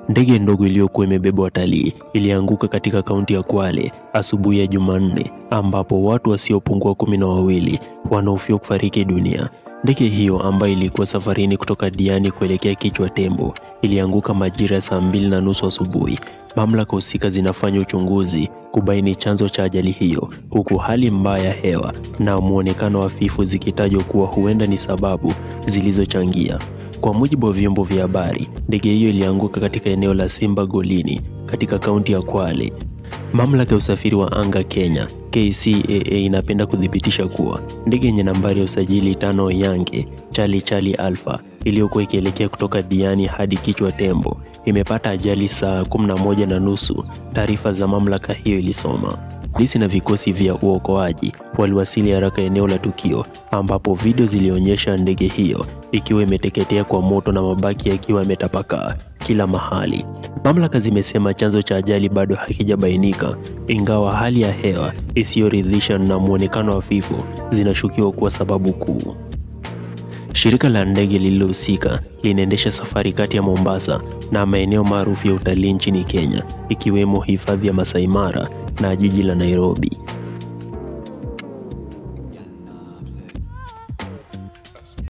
Ndege ndogo iliyokuwa imebeba watalii ilianguka katika kaunti ya Kwale asubuhi ya Jumanne, ambapo watu wasiopungua 12 wanahofiwa kufariki dunia. Ndege hiyo ambayo ilikuwa safarini kutoka Diani kuelekea Kichwa Tembo ilianguka majira ya saa 2:30 asubuhi. Mamlaka husika zinafanya uchunguzi kubaini chanzo cha ajali hiyo, huku hali mbaya ya hewa na muonekano hafifu zikitajwa kuwa huenda ni sababu zilizochangia. Kwa mujibu wa vyombo vya habari, ndege hiyo ilianguka katika eneo la Simba Golini katika kaunti ya Kwale. Mamlaka ya usafiri wa anga Kenya KCAA inapenda kudhibitisha kuwa ndege yenye nambari ya usajili 5 Yange Charlie Alpha iliyokuwa ikielekea kutoka Diani hadi Kichwa Tembo imepata ajali saa 11:30. Taarifa za mamlaka hiyo ilisoma. Polisi na vikosi vya uokoaji waliwasili haraka eneo la tukio, ambapo video zilionyesha ndege hiyo ikiwa imeteketea kwa moto na mabaki yakiwa yametapakaa kila mahali. Mamlaka zimesema chanzo cha ajali bado hakijabainika, ingawa hali ya hewa isiyoridhisha na muonekano hafifu zinashukiwa kuwa sababu kuu. Shirika la ndege lililohusika linaendesha safari kati ya Mombasa na maeneo maarufu ya utalii nchini Kenya, ikiwemo hifadhi ya Masai Mara na jiji la Nairobi.